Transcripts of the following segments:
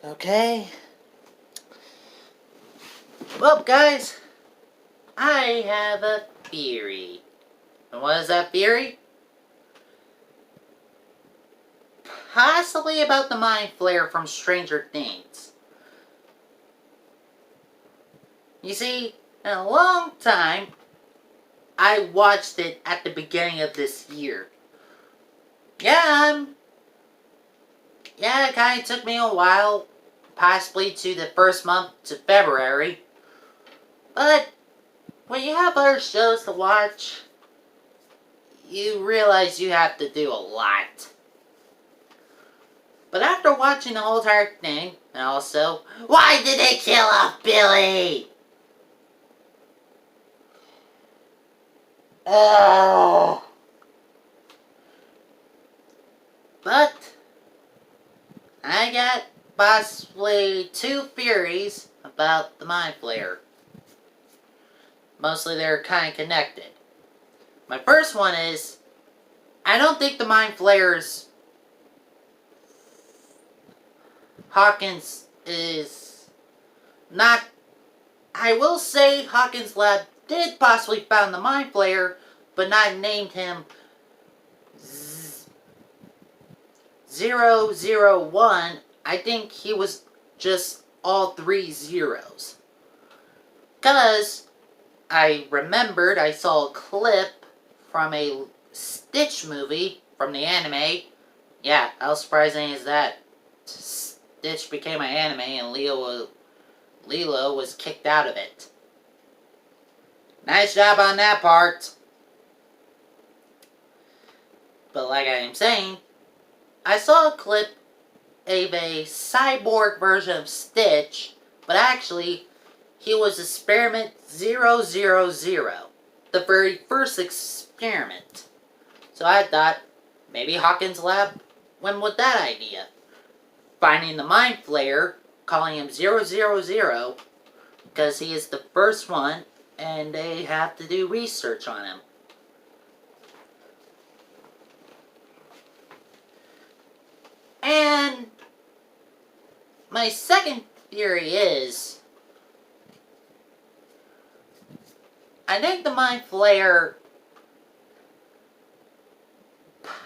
Okay. Well, guys, I have a theory. And what is that theory? Possibly about the Mind Flayer from Stranger Things. You see, in a long time, I watched it at the beginning of this year. It kind of took me a while, possibly to the first month to February. But when you have other shows to watch, you realize you have to do a lot. But after watching the whole entire thing, and also, why did they kill off Billy? Oh. But I got possibly two theories about the Mind Flayer. Mostly they're kind of connected. My first one is, I don't think the Mind Flayer's Hawkins is not... I will say Hawkins' lab did possibly found the Mind Flayer, but not named him 001. I think he was just all 3 zeros. Because I remembered I saw a clip from a Stitch movie from the anime. Yeah, how surprising is that? Stitch became an anime and Lilo was kicked out of it. Nice job on that part. But like I am saying, I saw a clip of a cyborg version of Stitch, but actually, he was experiment 000, the very first experiment. So I thought, maybe Hawkins' lab went with that idea. Finding the Mind Flayer, calling him 000, because he is the first one, and they have to do research on him. And my second theory is, I think the Mind Flayer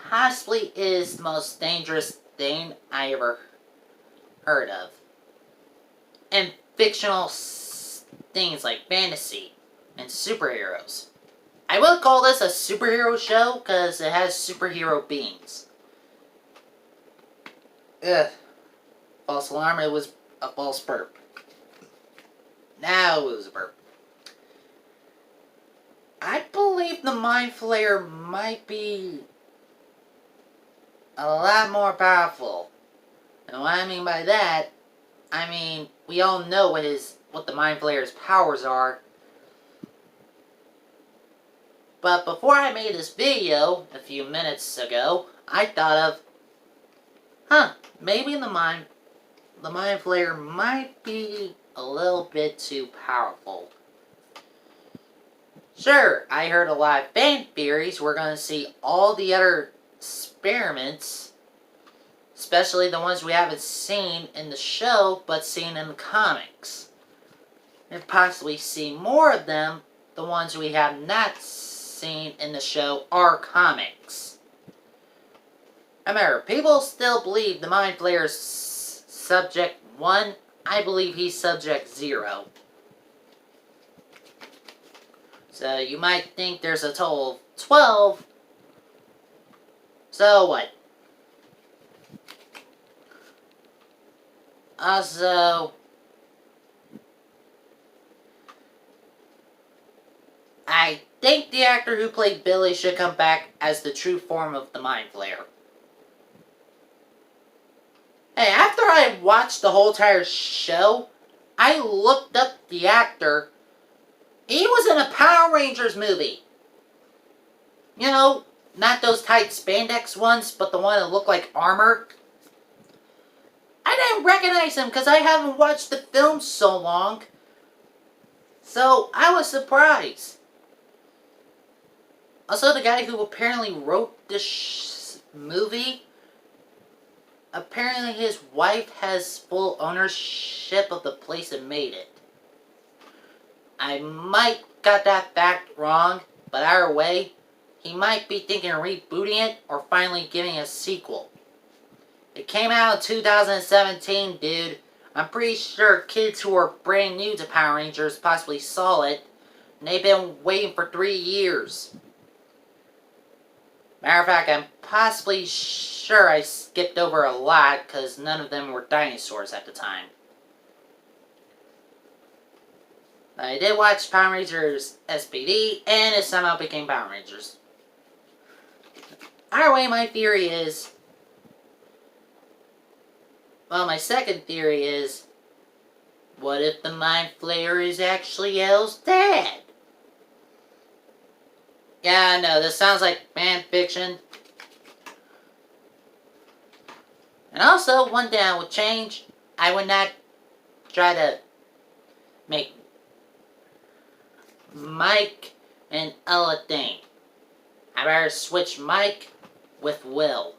possibly is the most dangerous thing I ever heard of. And fictional things like fantasy and superheroes. I will call this a superhero show because it has superhero beings. Ugh. False alarm, it was a false burp. Now it was a burp. I believe the Mind Flayer might be a lot more powerful. And what I mean by that, I mean, we all know what the Mind Flayer's powers are. But before I made this video, a few minutes ago, I thought of, maybe the Mind Flayer might be a little bit too powerful. Sure, I heard a lot of fan theories. We're going to see all the other experiments, especially the ones we haven't seen in the show, but seen in the comics. And possibly see more of them, the ones we have not seen in the show or comics. Remember, people still believe the Mind Flayer's Subject 1. I believe he's Subject 0. So you might think there's a total of 12. So what? Also, I think the actor who played Billy should come back as the true form of the Mind Flayer. Hey, after I watched the whole entire show, I looked up the actor. He was in a Power Rangers movie. You know, not those tight spandex ones, but the one that looked like armor. I didn't recognize him because I haven't watched the film so long. So, I was surprised. Also, the guy who apparently wrote this movie, apparently his wife has full ownership of the place that made it. I might got that fact wrong, but either way, he might be thinking of rebooting it or finally giving a sequel. It came out in 2017, dude. I'm pretty sure kids who are brand new to Power Rangers possibly saw it, and they've been waiting for 3 years. Matter of fact, I'm possibly sure I skipped over a lot because none of them were dinosaurs at the time. I did watch Power Rangers SPD, and it somehow became Power Rangers. Either way, my theory is... Well, my second theory is... What if the Mind Flayer is actually El's dad? Yeah, I know, this sounds like fan fiction. And also, one thing I would change, I would not try to make Mike and Ella thing. I better switch Mike with Will.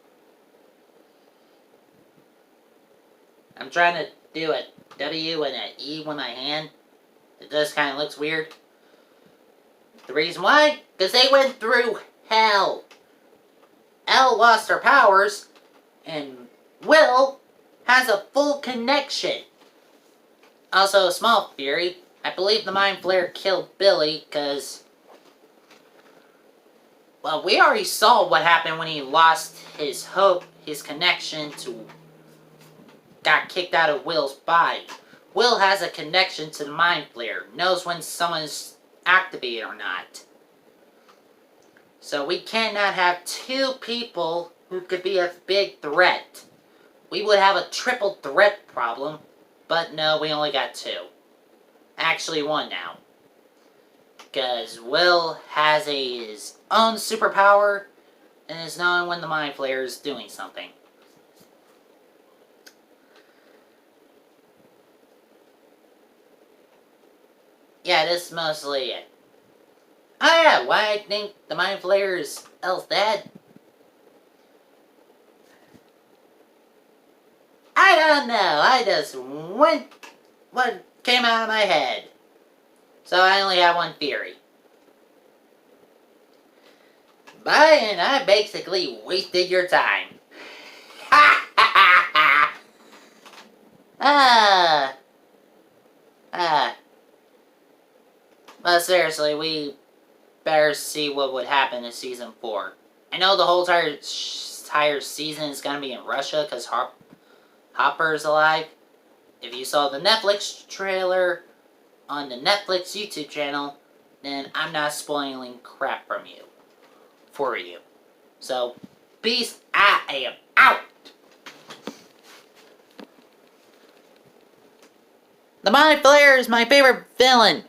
I'm trying to do a W and an E with my hand. It just kind of looks weird. The reason why? Because they went through hell. Elle lost her powers, and Will has a full connection. Also, a small theory. I believe the Mind Flayer killed Billy because... Well, we already saw what happened when he lost his hope, his connection to... got kicked out of Will's body. Will has a connection to the Mind Flayer. Knows when someone's activated or not. So we cannot have two people who could be a big threat. We would have a triple threat problem. But no, we only got two. Actually, one now. Because Will has his own superpower and is knowing when the Mind Flayer is doing something. Yeah, this is mostly it. Oh yeah, why I think the Mind Flayer is El's dad? I don't know, I just went what came out of my head. So I only have one theory. Bye, and I basically wasted your time. Ha ha ha ha! But seriously, we better see what would happen in Season 4. I know the whole entire season is going to be in Russia because Hopper's alive. If you saw the Netflix trailer on the Netflix YouTube channel, then I'm not spoiling crap for you. So, peace, I am out! The Mind Flayer is my favorite villain!